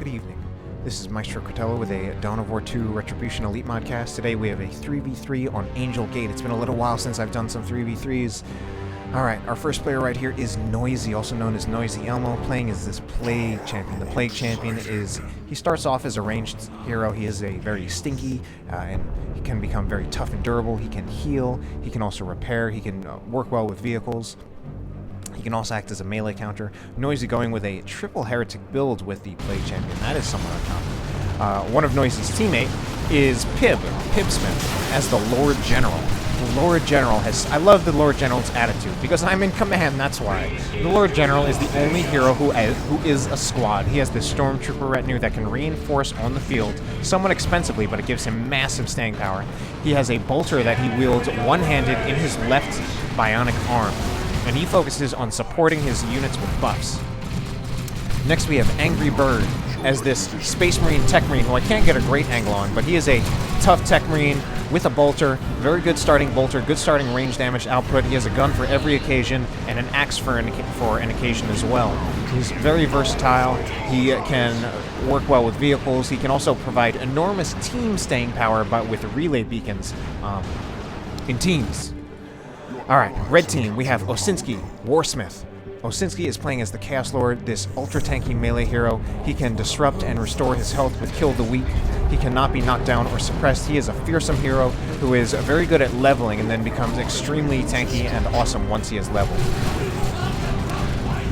good evening. This is Maestro Cotello with a Dawn of War 2 Retribution Elite Modcast. Today we have a 3v3 on Angel Gate. It's been a little while since I've done some 3v3s. Alright, our first player right here is Noisy, also known as Noisy Elmo, playing as this Plague Champion. The Plague Champion he starts off as a ranged hero. He is a very stinky, and he can become very tough and durable. He can heal, he can also repair, he can work well with vehicles. He can also act as a melee counter. Noisy going with a triple heretic build with the Plague Champion. That is somewhat uncommon. One of Noisy's teammate is Pibb Smith, as the Lord General. The Lord General I love the Lord General's attitude, because I'm in command, that's why. The Lord General is the only hero who is a squad. He has this Stormtrooper retinue that can reinforce on the field, somewhat expensively, but it gives him massive staying power. He has a bolter that he wields one-handed in his left bionic arm, and he focuses on supporting his units with buffs. Next we have Angry Bird as this Space Marine Techmarine, who I can't get a great angle on, but he is a tough Techmarine with a bolter, very good starting bolter, good starting range damage output. He has a gun for every occasion and an axe for an occasion as well. He's very versatile. He can work well with vehicles. He can also provide enormous team staying power, but with relay beacons in teams. Alright, red team, we have Osinski, Warsmith. Osinski is playing as the Chaos Lord, this ultra-tanky melee hero. He can disrupt and restore his health with Kill the Weak. He cannot be knocked down or suppressed. He is a fearsome hero who is very good at leveling and then becomes extremely tanky and awesome once he is leveled.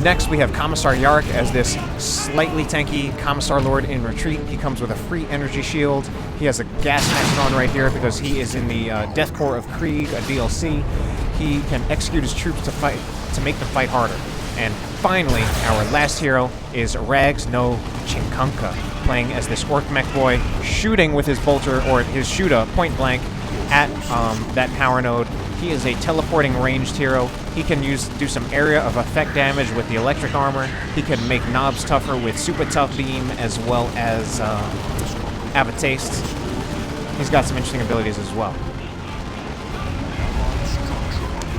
Next, we have Commissar Yarrick as this slightly tanky Commissar Lord in retreat. He comes with a free energy shield. He has a gas mask on right here because he is in the Death Corps of Krieg, a DLC. He can execute his troops to make them fight harder. And finally, our last hero is Rags no Chinkonka, playing as this Orc Mekboy, shooting with his bolter or his shooter point blank at that power node. He is a teleporting ranged hero. He can do some area of effect damage with the electric armor. He can make knobs tougher with super tough beam, as well as have a taste. He's got some interesting abilities as well.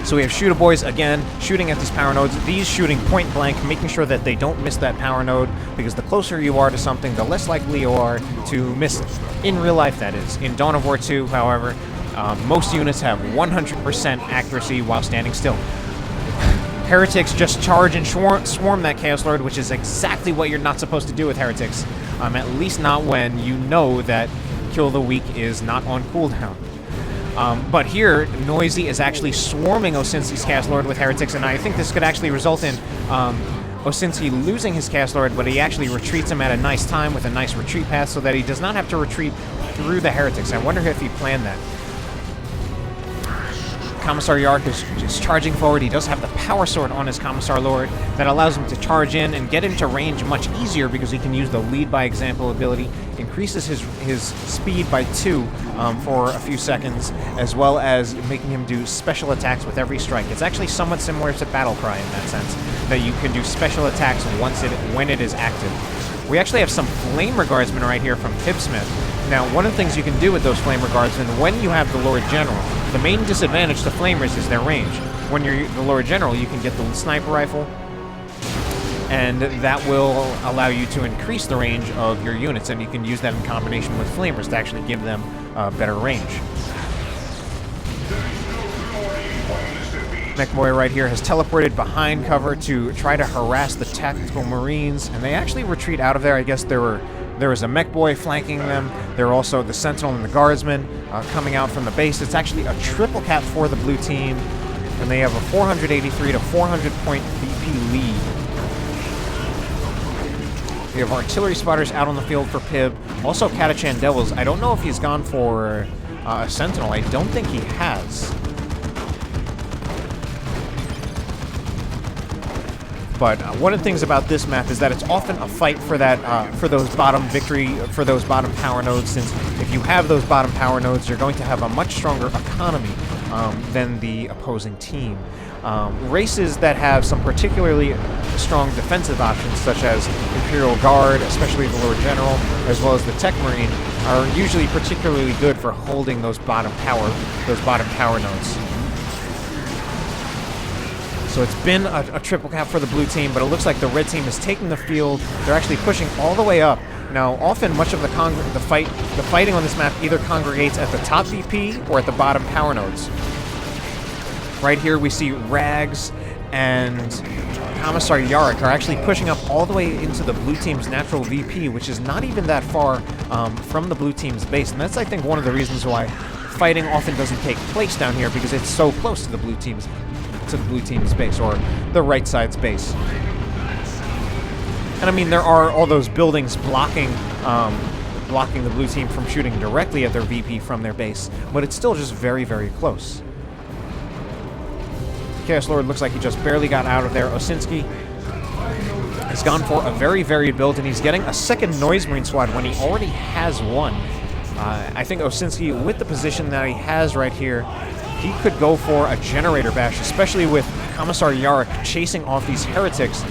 So we have Shooter Boys, again, shooting at these power nodes. These shooting point blank, making sure that they don't miss that power node, because the closer you are to something, the less likely you are to miss it. In real life, that is. In Dawn of War 2, however, most units have 100% accuracy while standing still. Heretics just charge and swarm that Chaos Lord, which is exactly what you're not supposed to do with Heretics. At least not when you know that Kill the Weak is not on cooldown. But here, Noisy is actually swarming Osinski's Chaos Lord with Heretics, and I think this could actually result in Osinski losing his Chaos Lord, but he actually retreats him at a nice time with a nice retreat path so that he does not have to retreat through the Heretics. I wonder if he planned that. Commissar Yarrick is charging forward. He does have the Power Sword on his Commissar Lord that allows him to charge in and get into range much easier because he can use the Lead by Example ability, increases his speed by 2 for a few seconds, as well as making him do special attacks with every strike. It's actually somewhat similar to Battlecry in that sense, that you can do special attacks when it is active. We actually have some Flamer Guardsmen right here from Pibb Smith. Now, one of the things you can do with those Flamer Guardsmen, when you have the Lord General, the main disadvantage to Flamers is their range. When you're the Lord General, you can get the sniper rifle, and that will allow you to increase the range of your units, and you can use that in combination with Flamers to actually give them better range. Mekboy right here has teleported behind cover to try to harass the tactical Marines, and they actually retreat out of there. I guess there was a Mekboy flanking them. There were also the Sentinel and the Guardsmen coming out from the base. It's actually a triple cap for the blue team, and they have a 483 to 400 point BP lead. We have artillery spotters out on the field for Pibb. Also Catachan Devils. I don't know if he's gone for a Sentinel. I don't think he has. But one of the things about this map is that it's often a fight for that, for those bottom power nodes. Since if you have those bottom power nodes, you're going to have a much stronger economy than the opposing team. Races that have some particularly strong defensive options, such as Imperial Guard, especially the Lord General, as well as the Techmarine, are usually particularly good for holding those bottom power nodes. So it's been a triple cap for the blue team, but it looks like the red team is taking the field. They're actually pushing all the way up. Now, often much of the fighting on this map either congregates at the top VP or at the bottom power nodes. Right here we see Rags and Commissar Yarrick are actually pushing up all the way into the blue team's natural VP, which is not even that far from the blue team's base. And that's, I think, one of the reasons why fighting often doesn't take place down here, because it's so close to the blue team's base, or the right side's base. And I mean, there are all those buildings blocking the blue team from shooting directly at their VP from their base, but it's still just very, very close. Chaos Lord looks like he just barely got out of there. Osinski has gone for a very varied build, and he's getting a second Noise Marine squad when he already has one. I think Osinski, with the position that he has right here, he could go for a generator bash, especially with Commissar Yarrick chasing off these heretics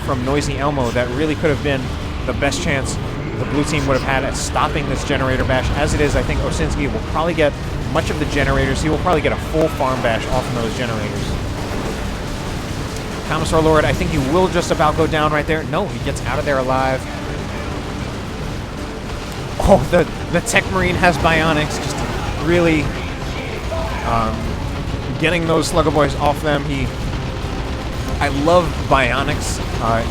from Noisy Elmo. That really could have been the best chance the blue team would have had at stopping this generator bash. As it is, I think Osinski will probably get much of the generators. He will probably get a full farm bash off of those generators. Commissar Lord, I think he will just about go down right there. No, he gets out of there alive. Oh, the Techmarine has bionics, just really getting those Slugger Boys off them. I love bionics.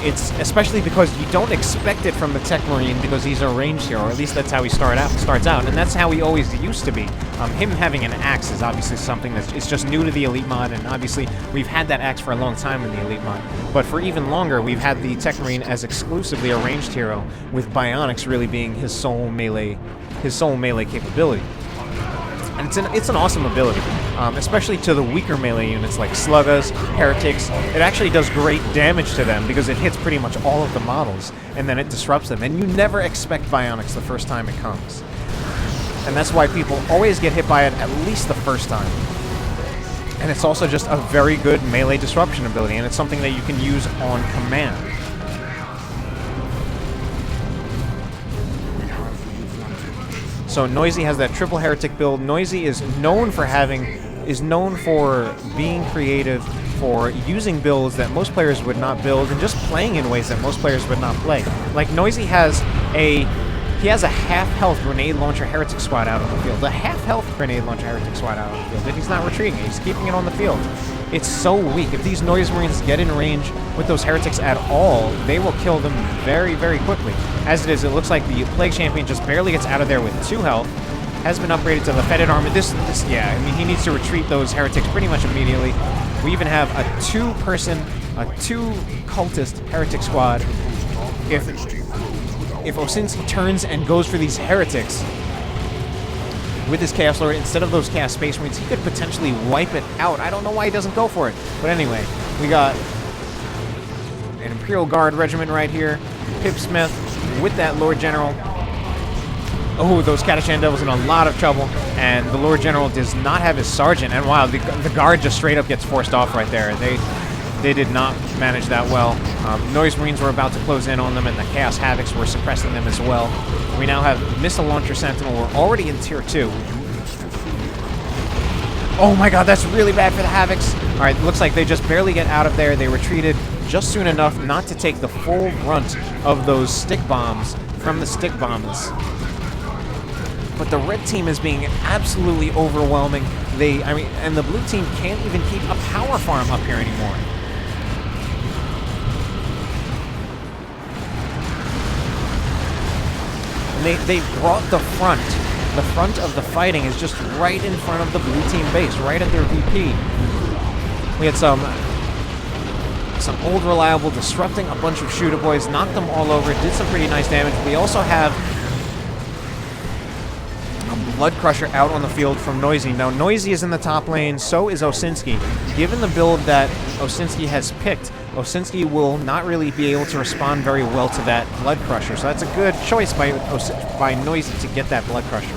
It's especially because you don't expect it from the Techmarine, because he's a ranged hero, or at least that's how he starts out, and that's how he always used to be. Him having an axe is obviously something it's just new to the Elite mod, and obviously we've had that axe for a long time in the Elite mod. But for even longer, we've had the Techmarine as exclusively a ranged hero, with bionics really being his sole melee capability. And it's an awesome ability, especially to the weaker melee units like Sluggers, Heretics. It actually does great damage to them because it hits pretty much all of the models, and then it disrupts them. And you never expect bionics the first time it comes. And that's why people always get hit by it at least the first time. And it's also just a very good melee disruption ability, and it's something that you can use on command. So Noisy has that triple heretic build. Noisy is known for being creative, for using builds that most players would not build, and just playing in ways that most players would not play. Like Noisy has a half-health grenade launcher heretic squad out on the field. A half-health grenade launcher heretic squad out on the field. And he's not retreating it. He's keeping it on the field. It's so weak. If these Noise Marines get in range with those heretics at all, they will kill them very, very quickly. As it is, it looks like the Plague Champion just barely gets out of there with 2 health. Has been upgraded to the Fetid Armor. Yeah, I mean, he needs to retreat those heretics pretty much immediately. We even have a 2-cultist heretic squad. If Osinski turns and goes for these heretics with his Chaos Lord instead of those Chaos Space Marines, he could potentially wipe it out. I don't know why he doesn't go for it. But anyway, we got an Imperial Guard regiment right here. Pibb Smith with that Lord General. Oh, those Catachan Devils in a lot of trouble. And the Lord General does not have his Sergeant. And wow, the Guard just straight up gets forced off right there. They did not manage that well. Noise Marines were about to close in on them, and the Chaos Havocs were suppressing them as well. We now have Missile Launcher Sentinel. We're already in Tier 2. Oh my god, that's really bad for the Havocs. Alright, looks like they just barely get out of there. They retreated just soon enough not to take the full brunt of those stick bombs from the stick bombers. But the red team is being absolutely overwhelming. And the blue team can't even keep a power farm up here anymore. They brought the front. The front of the fighting is just right in front of the blue team base, right at their VP. We had some old reliable disrupting a bunch of shooter boys, knocked them all over, did some pretty nice damage. We also have a Blood Crusher out on the field from Noisy. Now Noisy is in the top lane, so is Osinski. Given the build that Osinski has picked, Osinski will not really be able to respond very well to that Blood Crusher. So that's a good choice by Noisy to get that Blood Crusher.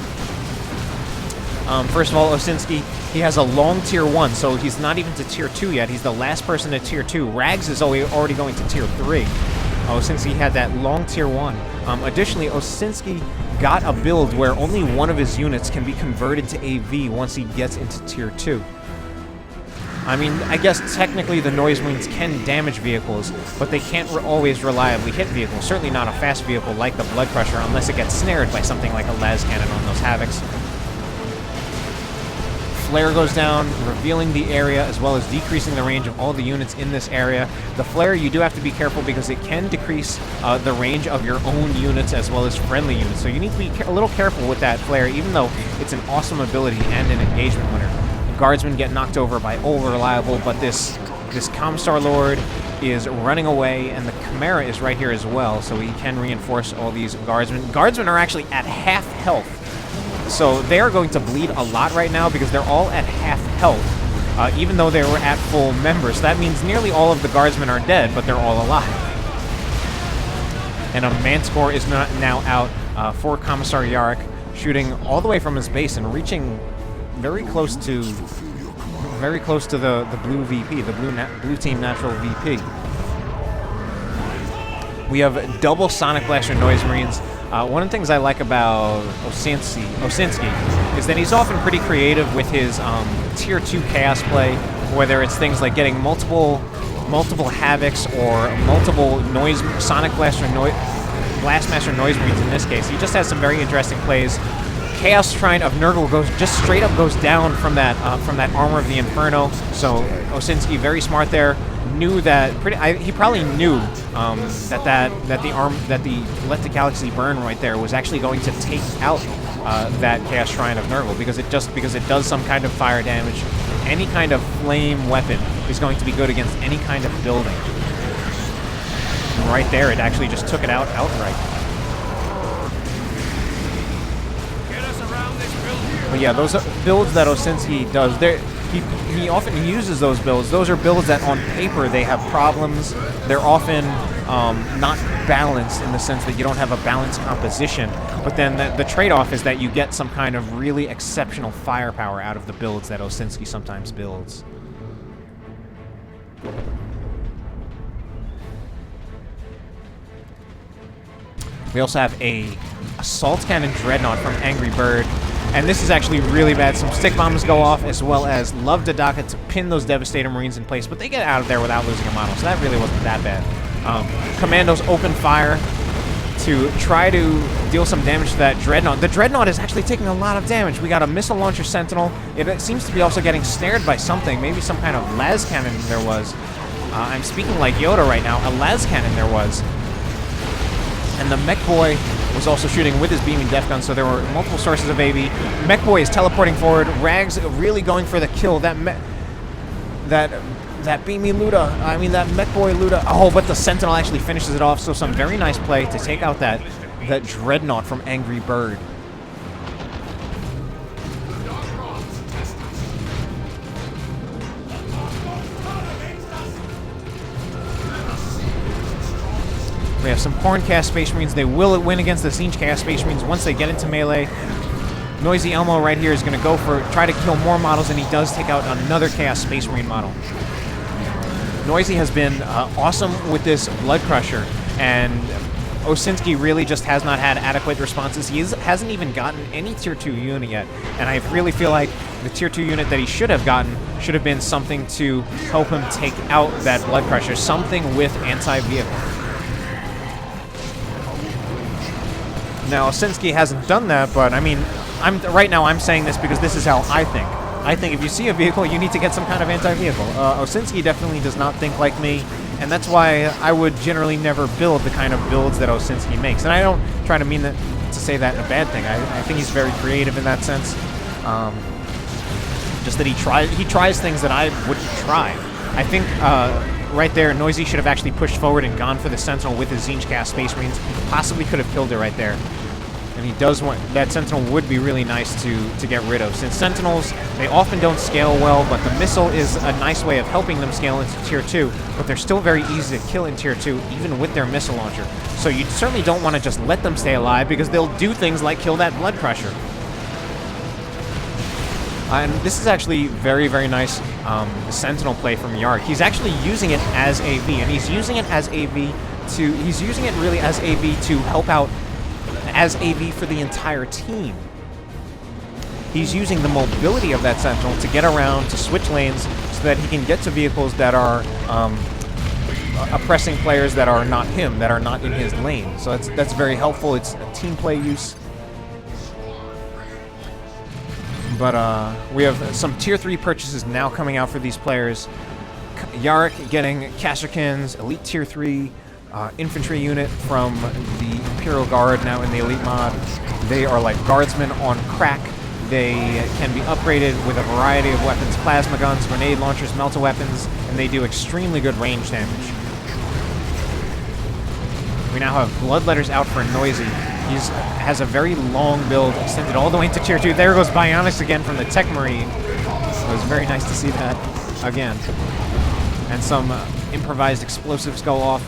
First of all, Osinski, he has a long Tier 1, so he's not even to Tier 2 yet. He's the last person to Tier 2. Rags is already going to Tier 3. Osinski had that long Tier 1. Additionally, Osinski got a build where only one of his units can be converted to AV once he gets into Tier 2. I mean, I guess technically the Noise Marines can damage vehicles, but they can't always reliably hit vehicles. Certainly not a fast vehicle like the Blood Crusher, unless it gets snared by something like a las cannon on those Havocs. Flare goes down, revealing the area as well as decreasing the range of all the units in this area. The Flare, you do have to be careful because it can decrease the range of your own units as well as friendly units. So you need to be a little careful with that Flare, even though it's an awesome ability and an engagement winner. Guardsmen get knocked over by Over-Reliable, but this Commissar Lord is running away, and the Chimera is right here as well, so he can reinforce all these Guardsmen. Guardsmen are actually at half health, so they are going to bleed a lot right now because they're all at half health, even though they were at full members. So that means nearly all of the Guardsmen are dead, but they're all alive. And a Manticore is now out for Commissar Yarrick, shooting all the way from his base and reaching very close to the blue VP, the blue team natural VP. We have double Sonic Blaster Noise Marines. One of the things I like about Osinski is that he's often pretty creative with his tier 2 chaos play, whether it's things like getting multiple Havocs or multiple Sonic Blaster Blastmaster Noise Marines in this case. He just has some very interesting plays. Chaos Shrine of Nurgle just straight up goes down from that Armor of the Inferno. So Osinski, very smart there, knew that he probably knew that the Let the Galaxy Burn right there was actually going to take out that Chaos Shrine of Nurgle because it does some kind of fire damage. Any kind of flame weapon is going to be good against any kind of building. And right there, it actually just took it out outright. But yeah, those builds that Osinski does, he often uses those builds. Those are builds that on paper they have problems. They're often not balanced in the sense that you don't have a balanced composition. But then the trade-off is that you get some kind of really exceptional firepower out of the builds that Osinski sometimes builds. We also have a Assault Cannon Dreadnought from Angry Bird. And this is actually really bad. Some stick bombs go off, as well as Love Dadaka to pin those Devastator Marines in place, but they get out of there without losing a model, so that really wasn't that bad. Commandos open fire to try to deal some damage to that Dreadnought. The Dreadnought is actually taking a lot of damage. We got a Missile Launcher Sentinel. It seems to be also getting snared by something, maybe some kind of las cannon there was. I'm speaking like Yoda right now. A las cannon there was. And the Mekboy was also shooting with his beaming death gun, so there were multiple sources of AV. Mekboy is teleporting forward. Rags really going for the kill. That beamy Luda, I mean that Mekboy Luda. Oh, but the Sentinel actually finishes it off, so some very nice play to take out that Dreadnought from Angry Bird. We have some Horncast Space Marines. They will win against the Siege Chaos Space Marines once they get into melee. Noisy Elmo right here is going to try to kill more models, and he does take out another Chaos Space Marine model. Noisy has been awesome with this Blood Crusher, and Osinski really just has not had adequate responses. He hasn't even gotten any Tier 2 unit yet, and I really feel like the Tier 2 unit that he should have gotten should have been something to help him take out that Blood Crusher, something with anti-vehicle. Now, Osinski hasn't done that, but I mean, right now I'm saying this because this is how I think. I think if you see a vehicle, you need to get some kind of anti-vehicle. Osinski definitely does not think like me, and that's why I would generally never build the kind of builds that Osinski makes. And I don't try to say that in a bad thing. I think he's very creative in that sense. Just that he tries things that I wouldn't try. I think right there, Noisy should have actually pushed forward and gone for the Sentinel with his Zinchcast Space Marines. Possibly could have killed it right there. And he does want... That Sentinel would be really nice to get rid of. Since Sentinels, they often don't scale well, but the missile is a nice way of helping them scale into Tier 2, but they're still very easy to kill in Tier 2, even with their missile launcher. So you certainly don't want to just let them stay alive, because they'll do things like kill that Blood Crusher. And this is actually very, very nice Sentinel play from Yarrick. He's actually using it as AV, and he's using it as AV to... He's using it really as AV to help out as AV for the entire team. He's using the mobility of that Sentinel to get around, to switch lanes, so that he can get to vehicles that are oppressing players that are not him, that are not in his lane. So that's very helpful. It's a team play use. But we have some tier 3 purchases now coming out for these players. Yarrick getting Kashrkins, Elite Tier 3 infantry unit from the Imperial Guard now in the Elite mod. They are like guardsmen on crack. They can be upgraded with a variety of weapons, plasma guns, grenade launchers, melta weapons, and they do extremely good range damage. We now have Bloodletters out for Noisy. He has a very long build, extended all the way to tier 2. There goes Bionics again from the Techmarine. It was very nice to see that again. And some improvised explosives go off.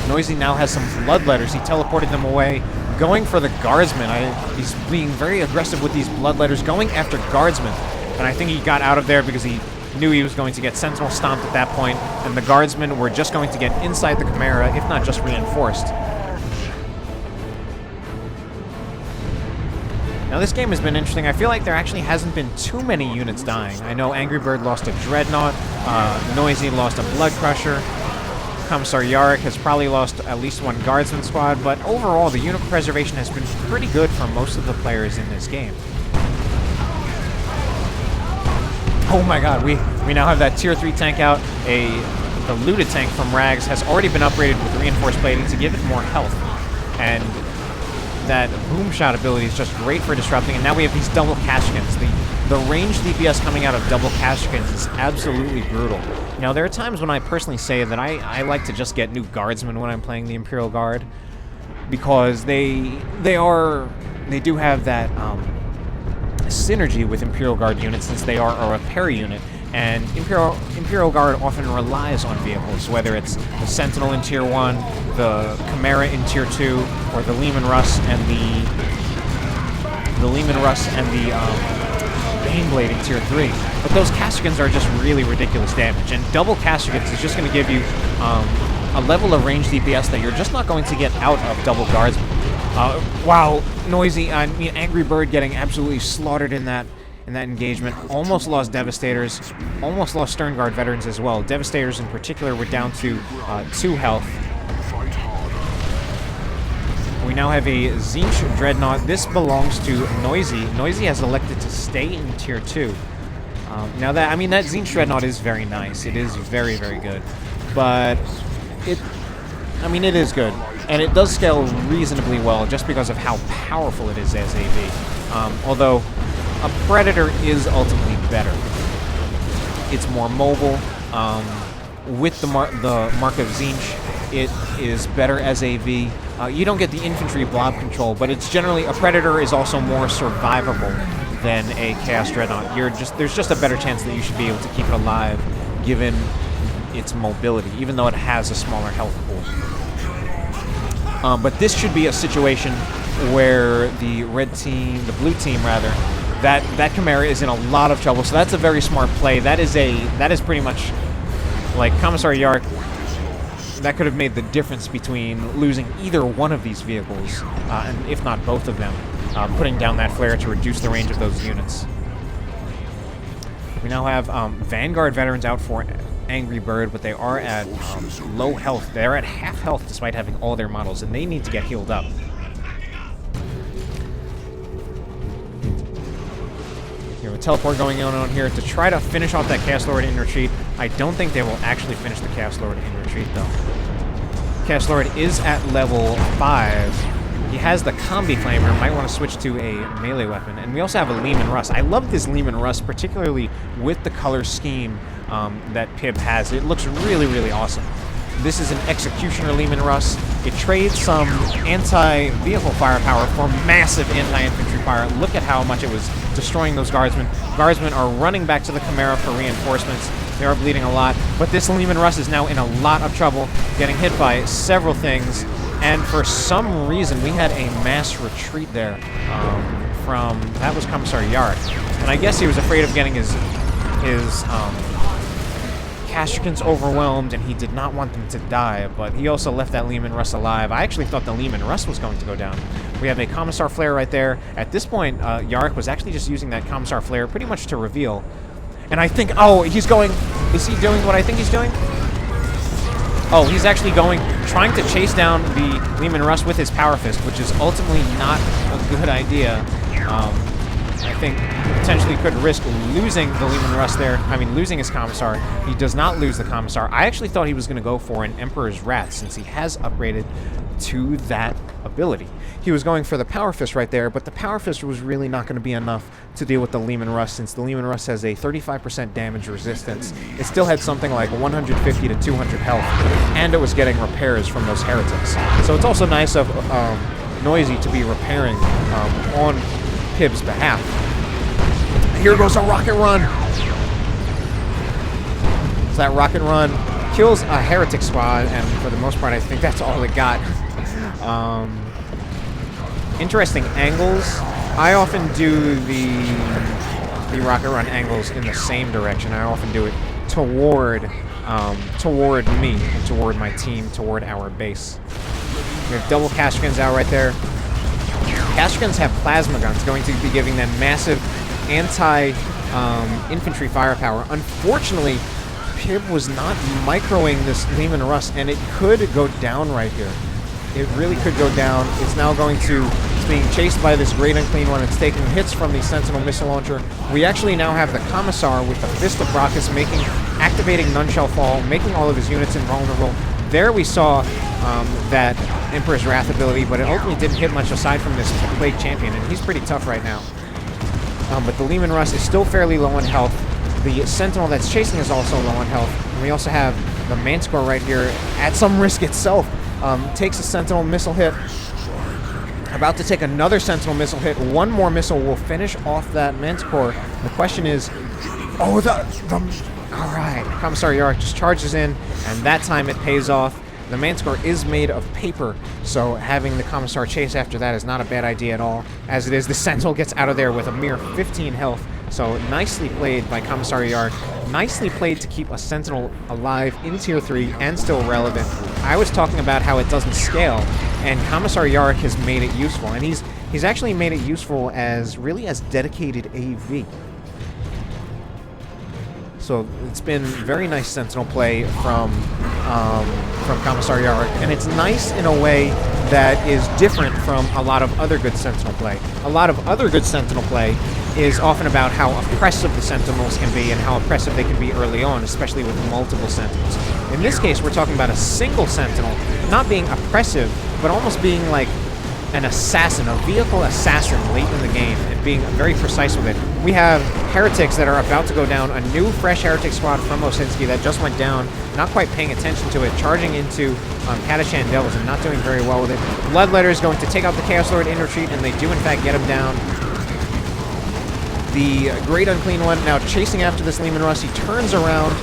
Noisy now has some Bloodletters. He teleported them away, going for the Guardsmen. He's being very aggressive with these Bloodletters, going after Guardsmen. And I think he got out of there because he knew he was going to get Sentinel stomped at that point, and the Guardsmen were just going to get inside the Chimera, if not just reinforced. Now this game has been interesting. I feel like there actually hasn't been too many units dying. I know Angry Bird lost a Dreadnought, Noisy lost a Blood Crusher, Commissar Yarrick has probably lost at least one Guardsman squad, but overall the unit preservation has been pretty good for most of the players in this game. Oh my god, we now have that tier 3 tank out. The looted tank from Rags has already been upgraded with reinforced plating to give it more health. And that boom shot ability is just great for disrupting. And now we have these double Kashrkins. The range DPS coming out of double Kashrkins is absolutely brutal. Now there are times when I personally say that I like to just get new Guardsmen when I'm playing the Imperial Guard, because they do have that synergy with Imperial Guard units, since they are a repair unit, and Imperial Guard often relies on vehicles, whether it's the Sentinel in Tier 1, the Chimera in Tier 2, or the Lehman Russ and the Baneblade in Tier 3. But those Kashrkins are just really ridiculous damage, and double Kashrkins is just going to give you a level of range DPS that you're just not going to get out of double Guardsmen. Wow, Noisy, Angry Bird getting absolutely slaughtered in that engagement. Almost lost Devastators, almost lost Stern Guard veterans as well. Devastators in particular were down to 2 health. We now have a Tzeentch Dreadnought. This belongs to Noisy. Noisy has elected to stay in Tier 2. Now that Tzeentch Dreadnought is very nice. It is very, very good. But it is good. And it does scale reasonably well just because of how powerful it is as AV. Although a Predator is ultimately better. It's more mobile. With the mark of Tzeentch, it is better as AV. You don't get the infantry blob control, but it's generally, a Predator is also more survivable than a Chaos Dreadnought. There's just a better chance that you should be able to keep it alive given its mobility, even though it has a smaller health pool. But this should be a situation where the blue team rather, that Chimera is in a lot of trouble. So that's a very smart play. That is pretty much like Commissar Yarrick. That could have made the difference between losing either one of these vehicles, and if not both of them, putting down that flare to reduce the range of those units. We now have Vanguard veterans out for Angry Bird, but they are at low health. They're at half health despite having all their models, and they need to get healed up. You have a teleport going on here to try to finish off that Chaos Lord in retreat. I don't think they will actually finish the Chaos Lord in retreat, though. Chaos Lord is at level 5. He has the Combi Flamer, might want to switch to a melee weapon. And we also have a Lehman Russ. I love this Lehman Russ, particularly with the color scheme that Pibb has. It looks really, really awesome. This is an Executioner Lehman Russ. It trades some anti-vehicle firepower for massive anti-infantry fire. Look at how much it was destroying those Guardsmen. Guardsmen are running back to the Chimera for reinforcements. They are bleeding a lot, but this Lehman Russ is now in a lot of trouble, getting hit by several things. And for some reason, we had a mass retreat there that was Commissar Yarrick. And I guess he was afraid of getting his Castrican's overwhelmed, and he did not want them to die, but he also left that Leman Russ alive. I actually thought the Leman Russ was going to go down. We have a Commissar Flare right there. At this point, Yarrick was actually just using that Commissar Flare pretty much to reveal. And I think, oh, he's going, is he doing what I think he's doing? Oh, he's actually trying to chase down the Leman Russ with his Power Fist, which is ultimately not a good idea. I think potentially could risk losing the Leman Russ there. I mean, losing his Commissar. He does not lose the Commissar. I actually thought he was going to go for an Emperor's Wrath since he has upgraded to that ability. He was going for the Power Fist right there, but the Power Fist was really not going to be enough to deal with the Leman Russ since the Leman Russ has a 35% damage resistance. It still had something like 150 to 200 health, and it was getting repairs from those heretics. So it's also nice of Noisy to be repairing on Pibb's behalf. Here goes a rocket run. So that rocket run kills a heretic squad, and for the most part, I think that's all it got. Interesting angles. I often do the rocket run angles in the same direction. I often do it toward me, and toward my team, toward our base. We have double Castricans out right there. Castricans have plasma guns, going to be giving them massive anti-infantry firepower. Unfortunately, Pibb was not microing this Leman Russ, and it could go down right here. It really could go down. It's now it's being chased by this Great Unclean One. It's taking hits from the Sentinel Missile Launcher. We actually now have the Commissar with the Fist of Brachus activating None Shall Fall, making all of his units invulnerable. There we saw that Emperor's Wrath ability, but it ultimately didn't hit much aside from this Plague Champion, and he's pretty tough right now. But the Leman Russ is still fairly low on health. The Sentinel that's chasing is also low on health. And we also have the Manticore right here at some risk itself. Takes a Sentinel missile hit. About to take another Sentinel missile hit. One more missile will finish off that Manticore. The question is, all right, Commissar Yarrick just charges in, and that time it pays off. The Manticore is made of paper, so having the Commissar chase after that is not a bad idea at all. As it is, the Sentinel gets out of there with a mere 15 health. So nicely played by Commissar Yarrick. Nicely played to keep a Sentinel alive in Tier 3 and still relevant. I was talking about how it doesn't scale, and Commissar Yarrick has made it useful. And he's actually made it useful as dedicated AV. So it's been very nice Sentinel play from Commissar Yarrick, and it's nice in a way that is different from a lot of other good Sentinel play. A lot of other good Sentinel play is often about how oppressive the Sentinels can be and how oppressive they can be early on, especially with multiple Sentinels. In this case, we're talking about a single Sentinel not being oppressive, but almost being like an assassin, a vehicle assassin late in the game, and being very precise with it. We have heretics that are about to go down, a new fresh heretic squad from Osinski that just went down, not quite paying attention to it, charging into Kadashan Devils and not doing very well with it. Bloodletter is going to take out the Chaos Lord in retreat, and they do in fact get him down. The Great Unclean One now chasing after this Leman Russ. He turns around,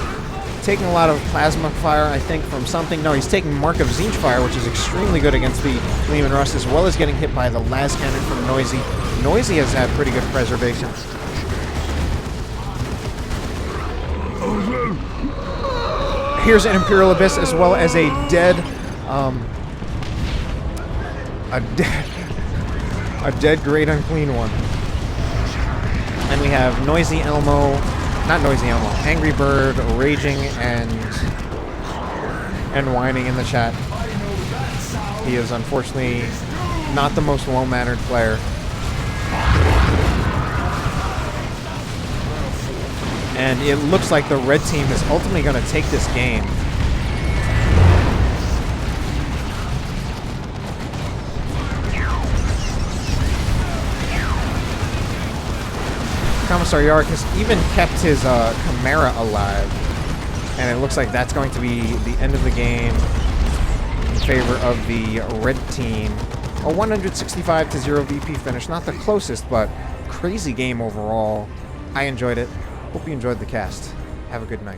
taking a lot of plasma fire, I think, from something. No, he's taking Mark of Zinch fire, which is extremely good against the Leman Russ, as well as getting hit by the las cannon from Noisy. Noisy has had pretty good preservation. Here's an Imperial Abyss, as well as a dead Great Unclean One. And we have Noisy Elmo, not Noisy Elmo, Angry Bird, raging and whining in the chat. He is unfortunately not the most well-mannered player. And it looks like the red team is ultimately going to take this game. Commissar Yarrick has even kept his Chimera alive, and it looks like that's going to be the end of the game in favor of the red team. A 165-0 VP finish, not the closest, but crazy game overall. I enjoyed it. Hope you enjoyed the cast. Have a good night.